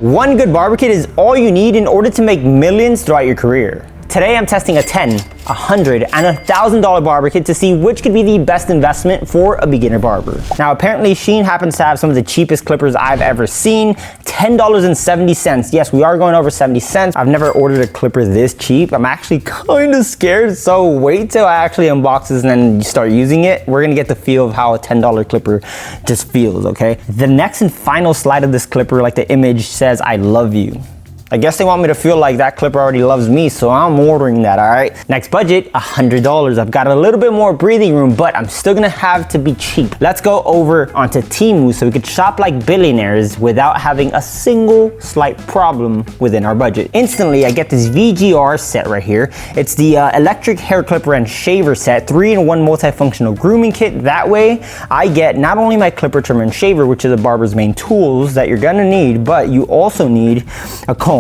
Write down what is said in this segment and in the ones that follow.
One good barber kit is all you need in order to make millions throughout your career. Today I'm testing a $10, $100, and $1,000 barber kit to see which could be the best investment for a beginner barber. Now apparently Shein happens to have some of the cheapest clippers I've ever seen, $10.70. Yes, we are going over 70 cents. I've never ordered a clipper this cheap. I'm actually kind of scared, so wait till I actually unbox this and then start using it. We're gonna get the feel of how a $10 clipper just feels, okay? The next and final slide of this clipper, like the image says, I love you. I guess they want me to feel like that clipper already loves me, so I'm ordering that, all right? Next budget, $100. I've got a little bit more breathing room, but I'm still gonna have to be cheap. Let's go over onto Temu so we could shop like billionaires without having a single slight problem within our budget. Instantly, I get this VGR set right here. It's the electric hair clipper and shaver set, 3-in-1 multifunctional grooming kit. That way, I get not only my clipper, trimmer, and shaver, which are the barber's main tools that you're gonna need, but you also need a comb.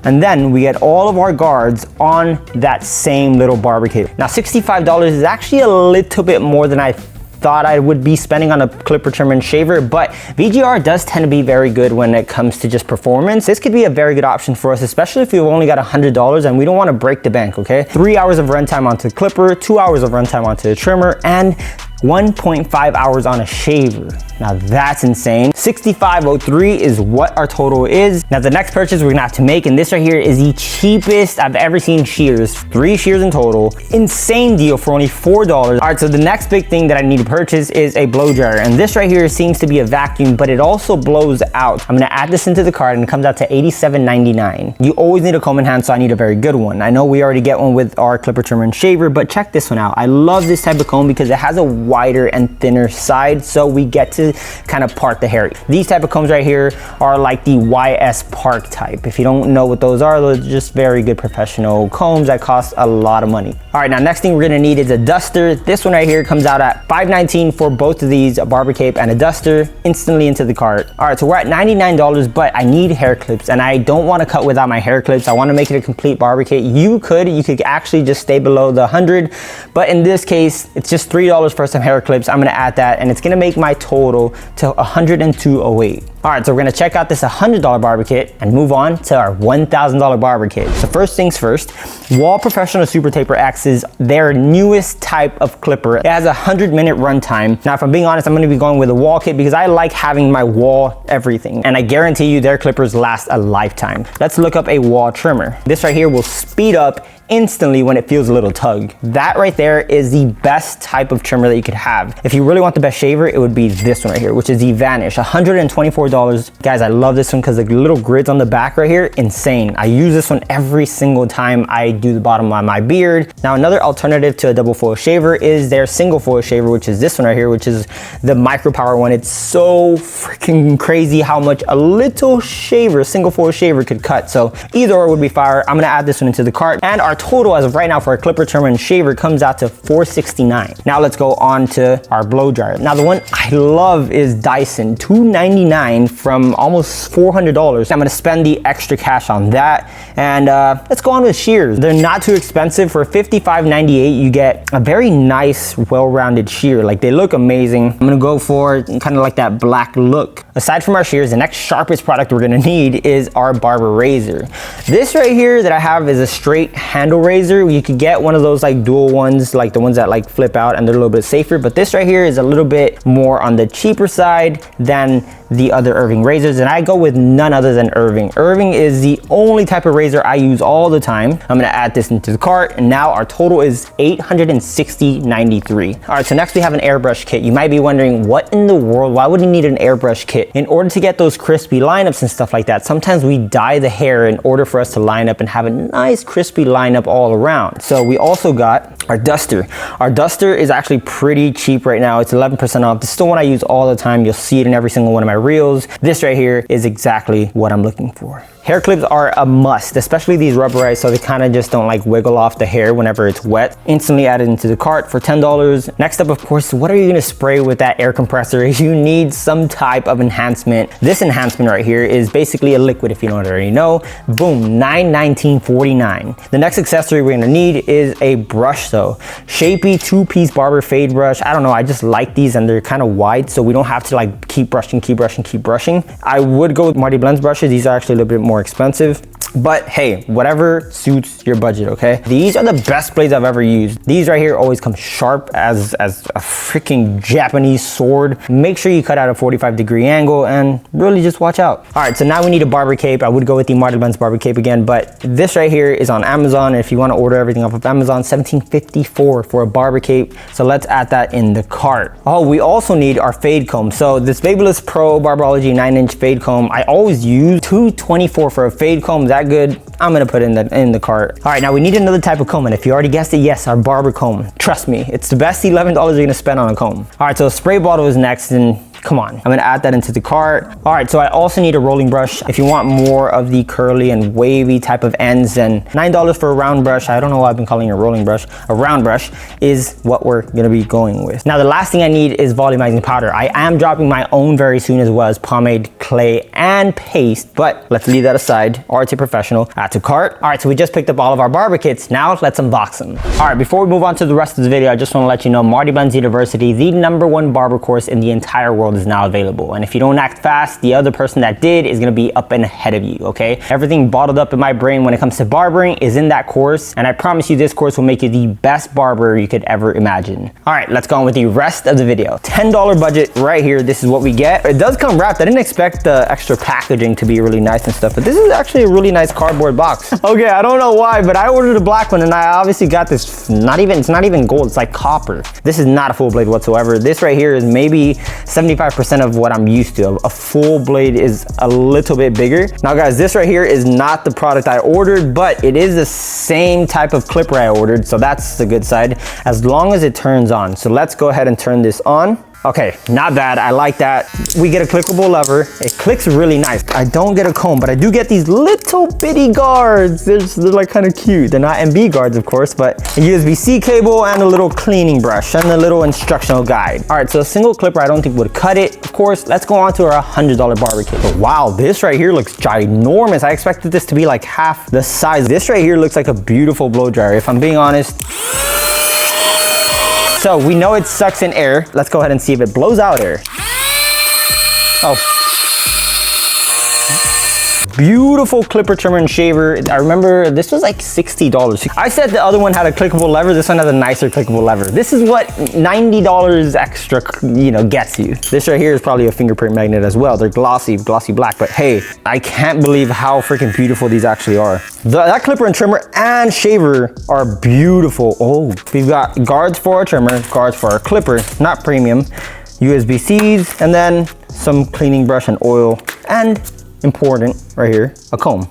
And then we get all of our guards on that same little barber kit. Now $65 is actually a little bit more than I thought I would be spending on a clipper, trimmer, and shaver, but VGR does tend to be very good when it comes to just performance. This could be a very good option for us, especially if we've only got $100 and we don't want to break the bank, okay? 3 hours of runtime onto the clipper, 2 hours of runtime onto the trimmer, and 1.5 hours on a shaver. Now that's insane. $65.03 is what our total is. Now the next purchase we're gonna have to make, and this right here is the cheapest I've ever seen shears. 3 shears in total. Insane deal for only $4. All right, so the next big thing that I need to purchase is a blow dryer. And this right here seems to be a vacuum, but it also blows out. I'm gonna add this into the cart and it comes out to $87.99. You always need a comb in hand, so I need a very good one. I know we already get one with our clipper, trimmer, and shaver, but check this one out. I love this type of comb because it has a wider and thinner side, so we get to kind of part the hair. These type of combs right here are like the YS Park type. If you don't know what those are, those are just very good professional combs that cost a lot of money. All right, now next thing we're gonna need is a duster. This one right here comes out at $5.19 for both of these, a barber cape and a duster, instantly into the cart. All right, so we're at $99, but I need hair clips and I don't want to cut without my hair clips. I want to make it a complete barber kit. You could actually just stay below the 100, but in this case, it's just $3 for some hair clips. I'm gonna add that and it's gonna make my total to $102.08. All right, so we're gonna check out this $100 barber kit and move on to our $1,000 barber kit. So first things first, Wahl Professional Super Taper X is their newest type of clipper. It has a 100-minute runtime. Now, if I'm being honest, I'm gonna be going with a Wahl kit because I like having my Wahl everything. And I guarantee you their clippers last a lifetime. Let's look up a Wahl trimmer. This right here will speed up instantly when it feels a little tug. That right there is the best type of trimmer that you could have. If you really want the best shaver, it would be this one right here, which is the Vanish, $124. Guys, I love this one because the little grids on the back right here, insane. I use this one every single time I do the bottom of my beard. Now, another alternative to a double foil shaver is their single foil shaver, which is this one right here, which is the micro power one. It's so freaking crazy how much a little shaver, single foil shaver could cut. So either or would be fire. I'm gonna add this one into the cart, and our total as of right now for a clipper, trimmer, and shaver comes out to $469. Now let's go on to our blow dryer. Now the one I love is Dyson, $299 from almost $400. I'm gonna spend the extra cash on that, and let's go on with shears. They're not too expensive. For $55.98 you get a very nice, well-rounded shear. Like, they look amazing. I'm gonna go for kind of like that black look. Aside from our shears, the next sharpest product we're gonna need is our barber razor. This right here that I have is a straight handle razor. You could get one of those like dual ones, like the ones that like flip out and they're a little bit safer, but this right here is a little bit more on the cheaper side than the other Irving razors, and I go with none other than Irving. Irving is the only type of razor I use all the time. I'm gonna add this into the cart, and now our total is $860.93. All right, so next we have an airbrush kit. You might be wondering, what in the world, why would you need an airbrush kit? In order to get those crispy lineups and stuff like that, sometimes we dye the hair in order for us to line up and have a nice crispy lineup all around. So we also got our duster. Our duster is actually pretty cheap right now. It's 11% off. This is the one I use all the time. You'll see it in every single one of my reels. This right here is exactly what I'm looking for. Hair clips are a must, especially these rubberized, so they kind of just don't like wiggle off the hair whenever it's wet. Instantly added into the cart for $10. Next up, of course, what are you gonna spray with that air compressor? You need some type of enhancement. This enhancement right here is basically a liquid, if you don't already know. Boom, $919.49. The next accessory we're gonna need is a brush though. Shapy 2-piece barber fade brush. I don't know, I just like these and they're kind of wide, so we don't have to like keep brushing brush and keep brushing. I would go with MartyBlendz brushes. These are actually a little bit more expensive. But hey, whatever suits your budget, okay? These are the best blades I've ever used. These right here always come sharp as a freaking Japanese sword. Make sure you cut out a 45-degree angle and really just watch out. All right, so now we need a barber cape. I would go with the MartyBlendz barber cape again, but this right here is on Amazon. And if you want to order everything off of Amazon, $17.54 for a barber cape. So let's add that in the cart. Oh, we also need our fade comb. So this Babyliss Pro Barberology 9-inch fade comb, I always use $224 for a fade comb. That good? I'm gonna put it in the cart. All right, now we need another type of comb, and if you already guessed it, yes, our barber comb. Trust me, it's the best $11 you're gonna spend on a comb. All right, so a spray bottle is next, and come on, I'm gonna add that into the cart. All right, so I also need a rolling brush. If you want more of the curly and wavy type of ends, then $9 for a round brush. I don't know why I've been calling it a rolling brush. A round brush is what we're gonna be going with. Now, the last thing I need is volumizing powder. I am dropping my own very soon, as well as pomade, clay, and paste, but let's leave that aside. RT Professional, add to cart. All right, so we just picked up all of our barber kits. Now let's unbox them. All right, before we move on to the rest of the video, I just wanna let you know MartyBlendz University, the #1 barber course in the entire world, is now available. And if you don't act fast, the other person that did is gonna be up and ahead of you, okay? Everything bottled up in my brain when it comes to barbering is in that course, and I promise you this course will make you the best barber you could ever imagine. All right, let's go on with the rest of the video. $10 budget right here. This is what we get. It does come wrapped. I didn't expect the extra packaging to be really nice and stuff, but this is actually a really nice cardboard box. Okay, I don't know why, but I ordered a black one, and I obviously got this, it's not even gold, it's like copper. This is not a full blade whatsoever. This right here is maybe 75% of what I'm used to. A full blade is a little bit bigger. Now guys, this right here is not the product I ordered, but it is the same type of clipper I ordered, so that's the good side, as long as it turns on. So let's go ahead and turn this on. Okay, not bad, I like that. We get a clickable lever. It clicks really nice. I don't get a comb, but I do get these little bitty guards. They're like kind of cute. They're not MB guards, of course, but a USB-C cable and a little cleaning brush and a little instructional guide. All right, so a single clipper I don't think would cut it. Of course, let's go on to our $100 barber kit. But wow, this right here looks ginormous. I expected this to be like half the size. This right here looks like a beautiful blow dryer, if I'm being honest. So we know it sucks in air. Let's go ahead and see if it blows out air. Oh. Beautiful clipper, trimmer, and shaver. I remember this was like $60. I said the other one had a clickable lever. This one has a nicer clickable lever. This is what $90 extra, gets you. This right here is probably a fingerprint magnet as well. They're glossy black, but hey, I can't believe how freaking beautiful these actually are. That clipper and trimmer and shaver are beautiful. Oh, we've got guards for our trimmer, guards for our clipper, not premium, USB-Cs, and then some cleaning brush and oil, and important right here, a comb.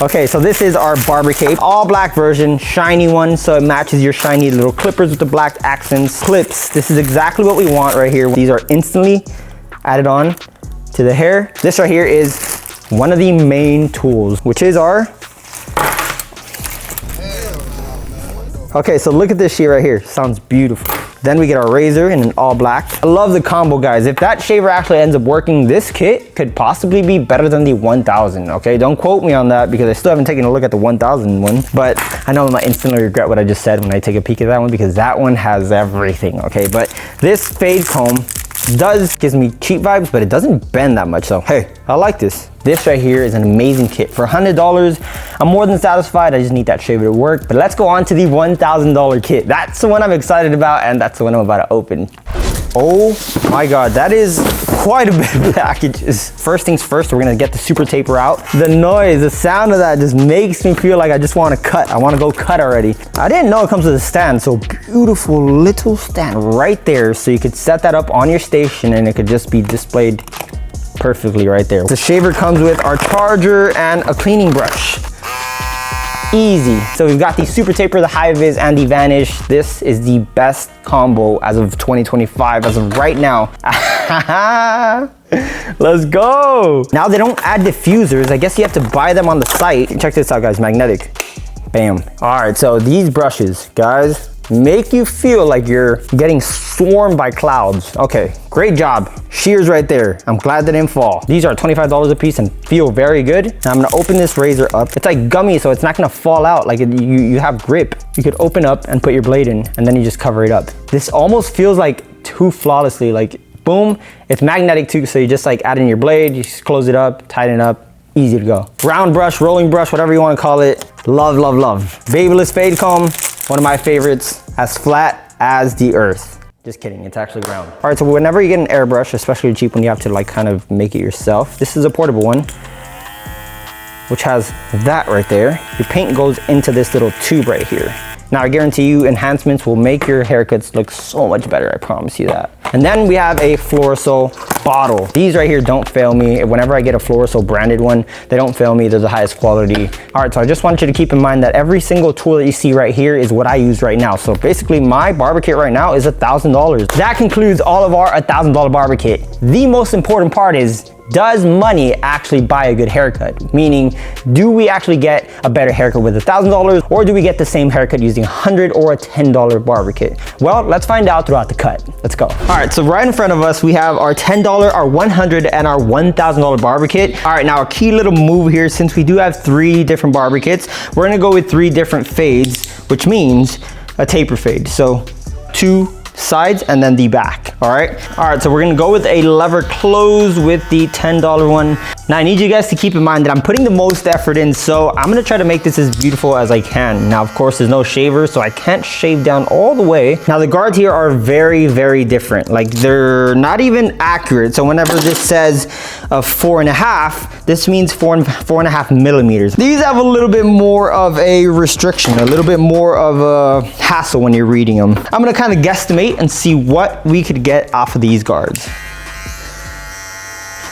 Okay, so this is our barber cape, all black version, shiny one, so it matches your shiny little clippers with the black accents. Clips, this is exactly what we want right here. These are instantly added on to the hair. This right here is one of the main tools, which is our, okay, so look at this shit right here, sounds beautiful. Then we get our razor in an all black. I love the combo, guys. If that shaver actually ends up working, this kit could possibly be better than the 1000, okay? Don't quote me on that because I still haven't taken a look at the 1000 one, but I know I might instantly regret what I just said when I take a peek at that one because that one has everything, okay? But this fade comb gives me cheap vibes, but it doesn't bend that much, so hey, I like this. This right here is an amazing kit. For $100, I'm more than satisfied. I just need that shaver to work. But let's go on to the $1000 kit. That's the one I'm excited about, and that's the one I'm about to open. Oh my God, that is quite a bit of packages. First things first, we're gonna get the super taper out. The noise, the sound of that just makes me feel like I just wanna cut. I wanna go cut already. I didn't know it comes with a stand, so beautiful little stand right there. So you could set that up on your station and it could just be displayed perfectly right there. The shaver comes with our charger and a cleaning brush. Easy. So we've got the super taper, the high vis, and the vanish. This is the best combo as of 2025, as of right now. Let's go. Now they don't add diffusers. I guess you have to buy them on the site. Check this out, guys, magnetic. Bam. All right, so these brushes, guys, make you feel like you're getting swarmed by clouds. Okay, great job. Shears right there. I'm glad they didn't fall. These are $25 a piece and feel very good. Now I'm gonna open this razor up. It's like gummy, so it's not gonna fall out. Like you have grip. You could open up and put your blade in, and then you just cover it up. This almost feels like too flawlessly, like boom. It's magnetic too, so you just like add in your blade, you just close it up, tighten it up, easy to go. Round brush, rolling brush, whatever you want to call it. Love, love, love. Babyless fade comb, one of my favorites, as flat as the earth. Just kidding, it's actually round. All right, so whenever you get an airbrush, especially a cheap one, you have to like kind of make it yourself. This is a portable one, which has that right there. Your paint goes into this little tube right here. Now I guarantee you enhancements will make your haircuts look so much better, I promise you that. And then we have a Fluorosil bottle. These right here don't fail me. Whenever I get a Fluorosil branded one, they don't fail me. They're the highest quality. All right, so I just want you to keep in mind that every single tool that you see right here is what I use right now. So basically my barber kit right now is $1,000. That concludes all of our $1,000 barber kit. The most important part is, does money actually buy a good haircut? Meaning, do we actually get a better haircut with $1,000, or do we get the same haircut using $100 or a $10 barber kit? Well, let's find out throughout the cut. Let's go. All right, so right in front of us, we have our $10, our $100, and our $1,000 barber kit. All right, now a key little move here, since we do have 3 different barber kits, we're gonna go with 3 different fades, which means a taper fade. So 2 sides and then the back. All right, so we're gonna go with a lever close with the $10 one. Now I need you guys to keep in mind that I'm putting the most effort in, so I'm gonna try to make this as beautiful as I can. Now of course there's no shaver, so I can't shave down all the way. Now the guards here are very, very different. Like they're not even accurate. So whenever this says 4.5, this means 4.5 millimeters. These have a little bit more of a restriction, a little bit more of a hassle when you're reading them. I'm gonna kind of guesstimate and see what we could get off of these guards.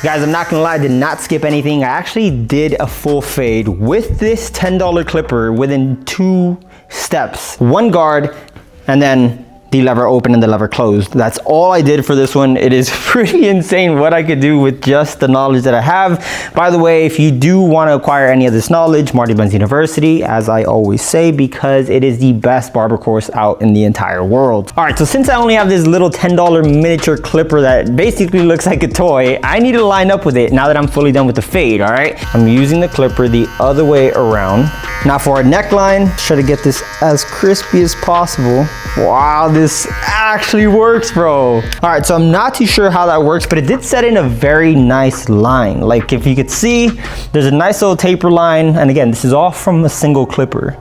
Guys, I'm not gonna lie, I did not skip anything. I actually did a full fade with this $10 clipper within 2 steps. 1 guard, and then the lever open and the lever closed. That's all I did for this one. It is pretty insane what I could do with just the knowledge that I have. By the way, if you do want to acquire any of this knowledge, MartyBlendz University, as I always say, because it is the best barber course out in the entire world. All right, so since I only have this little $10 miniature clipper that basically looks like a toy, I need to line up with it now that I'm fully done with the fade, all right? I'm using the clipper the other way around. Now for our neckline, try to get this as crispy as possible. Wow, this actually works, bro. All right, so I'm not too sure how that works, but it did set in a very nice line. Like if you could see, there's a nice little taper line. And again, this is all from a single clipper.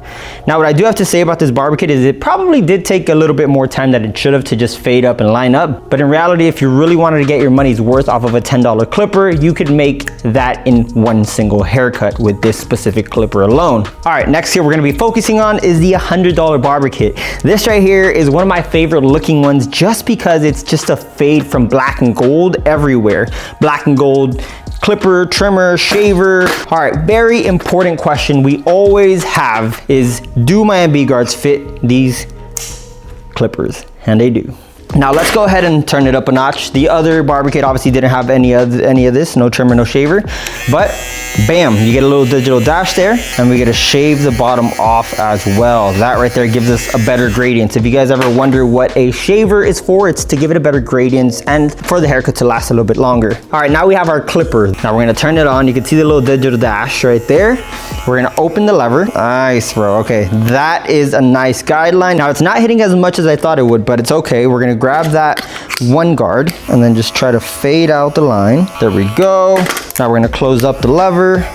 Now, what I do have to say about this barber kit is it probably did take a little bit more time than it should have to just fade up and line up. But in reality, if you really wanted to get your money's worth off of a $10 clipper, you could make that in one single haircut with this specific clipper alone. All right, next here we're gonna be focusing on is the $100 barber kit. This right here is one of my favorite looking ones just because it's just a fade from black and gold everywhere. Black and gold clipper, trimmer, shaver. All right, very important question we always have is, do my MB guards fit these clippers? And they do. Now let's go ahead and turn it up a notch. The other barber kit obviously didn't have any of this, no trimmer, no shaver, but bam, you get a little digital dash there, and we get to shave the bottom off as well. That right there gives us a better gradient. If you guys ever wonder what a shaver is for, it's to give it a better gradient and for the haircut to last a little bit longer. All right, now we have our clipper. Now we're gonna turn it on. You can see the little digital dash right there. We're gonna open the lever. Nice, bro. Okay, that is a nice guideline. Now it's not hitting as much as I thought it would, but it's okay. We're gonna grab that 1 guard and then just try to fade out the line. There we go. Now we're gonna close up the lever.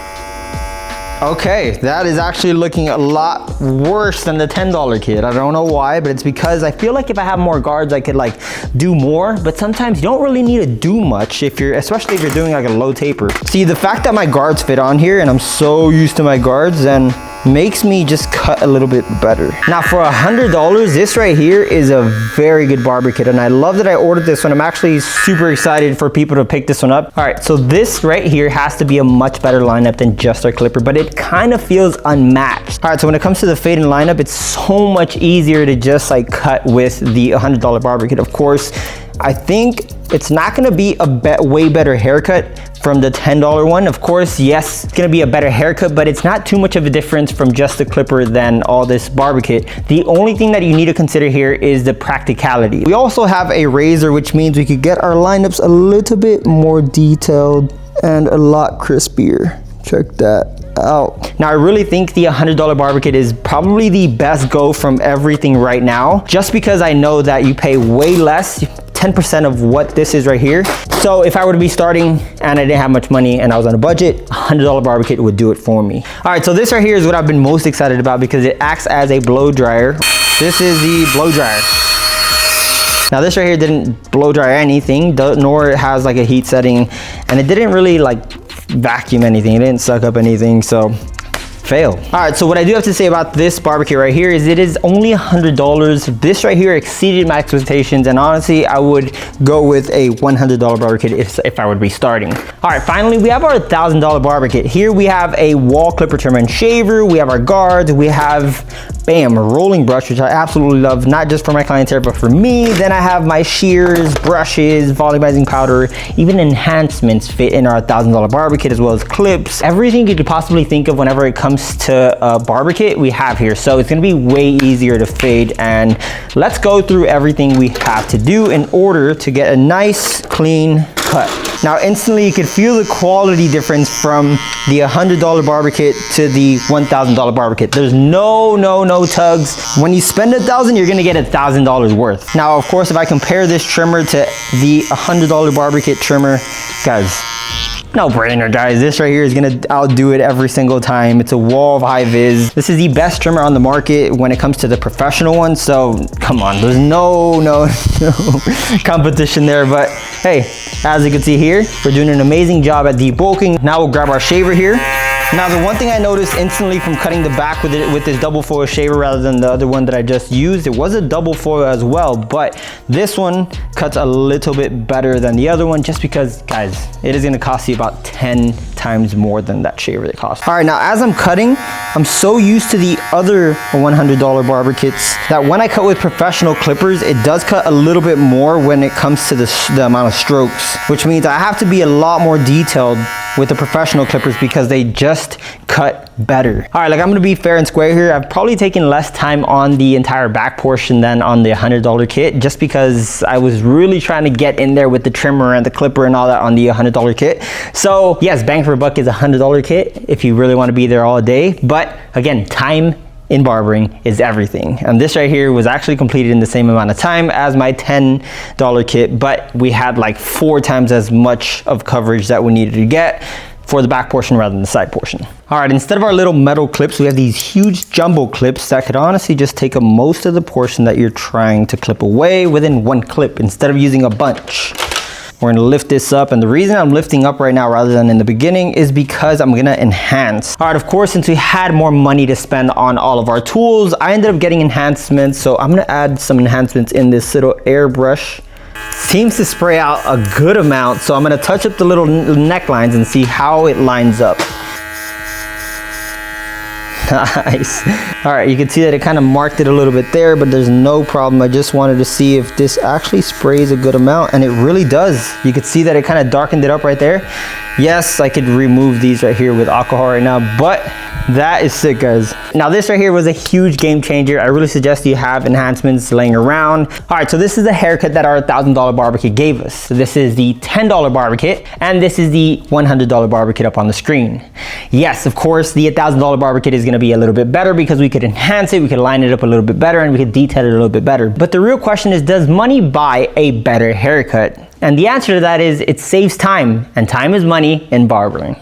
Okay, that is actually looking a lot worse than the $10 kit. I don't know why, but it's because I feel like if I have more guards, I could like do more, but sometimes you don't really need to do much especially if you're doing like a low taper. See, the fact that my guards fit on here and I'm so used to my guards, then makes me just cut a little bit better. Now for $100, this right here is a very good barber kit, and I love that I ordered this one. I'm actually super excited for people to pick this one up. All right, so this right here has to be a much better lineup than just our clipper, but it kind of feels unmatched. All right, so when it comes to the fade and lineup, it's so much easier to just like cut with the $100 barber kit. Of course, I think it's not gonna be a way better haircut from the $10 one. Of course, yes, it's gonna be a better haircut, but it's not too much of a difference from just the clipper than all this barber kit. The only thing that you need to consider here is the practicality. We also have a razor, which means we could get our lineups a little bit more detailed and a lot crispier. Check that out. Now I really think the $100 barber kit is probably the best go from everything right now, just because I know that you pay way less 10% of what this is right here. So if I were to be starting and I didn't have much money and I was on a budget, $100 barber kit would do it for me. All right, so this right here is what I've been most excited about because it acts as a blow dryer. This is the blow dryer. Now this right here didn't blow dry anything, nor it has like a heat setting, and it didn't really like vacuum anything. It didn't suck up anything, so fail. All right, so what I do have to say about this barber kit right here is it is only $100. This right here exceeded my expectations, and honestly, I would go with a $100 barber kit if I would be starting. All right, finally, we have our $1,000 barber kit. Here we have a wall clipper, trimmer, and shaver. We have our guards. We have, bam, a rolling brush, which I absolutely love, not just for my clients here, but for me. Then I have my shears, brushes, volumizing powder, even enhancements fit in our $1,000 barber kit, as well as clips. Everything you could possibly think of whenever it comes to a barber kit we have here, so it's going to be way easier to fade. And let's go through everything we have to do in order to get a nice clean cut. Now instantly you could feel the quality difference from the $100 barber kit to the $1,000 barber kit. There's no tugs. When you spend $1,000, you're gonna get $1,000 worth. Now of course, if I compare this trimmer to the $100 barber kit trimmer, guys, no brainer, guys. This right here is gonna outdo it every single time. It's a wall of high vis. This is the best trimmer on the market when it comes to the professional one, so come on, there's no competition there. But hey, as you can see here, we're doing an amazing job at debulking. Now we'll grab our shaver here. Now the one thing I noticed instantly from cutting the back with this double foil shaver rather than the other one that I just used, it was a double foil as well, but this one cuts a little bit better than the other one, just because, guys, it is gonna cost you about 10 times more than that shaver that cost. All right, now as I'm cutting, I'm so used to the other $100 barber kits that when I cut with professional clippers, it does cut a little bit more when it comes to the amount of strokes, which means I have to be a lot more detailed with the professional clippers because they just cut better. All right, like I'm gonna be fair and square here. I've probably taken less time on the entire back portion than on the $100 kit, just because I was really trying to get in there with the trimmer and the clipper and all that on the $100 kit. So yes, bang for a buck is a $100 kit if you really wanna be there all day. But again, time in barbering is everything. And this right here was actually completed in the same amount of time as my $10 kit, but we had like 4 times as much of coverage that we needed to get for the back portion rather than the side portion. All right, instead of our little metal clips, we have these huge jumbo clips that could honestly just take up most of the portion that you're trying to clip away within one clip instead of using a bunch. We're gonna lift this up, and the reason I'm lifting up right now rather than in the beginning is because I'm gonna enhance. All right, of course, since we had more money to spend on all of our tools, I ended up getting enhancements, so I'm gonna add some enhancements in this little airbrush. Seems to spray out a good amount, so I'm gonna touch up the little necklines and see how it lines up. Nice. All right, you can see that it kind of marked it a little bit there, but there's no problem. I just wanted to see if this actually sprays a good amount, and it really does. You could see that it kind of darkened it up right there. Yes, I could remove these right here with alcohol right now, but that is sick, guys. Now this right here was a huge game changer. I really suggest you have enhancements laying around. All right, so this is the haircut that our $1,000 barber kit gave us. So this is the $10 barber kit, and this is the $100 barber kit up on the screen. Yes, of course, the $1,000 barber kit is gonna be a little bit better because we could enhance it, we could line it up a little bit better, and we could detail it a little bit better. But the real question is, does money buy a better haircut? And the answer to that is it saves time, and time is money in barbering.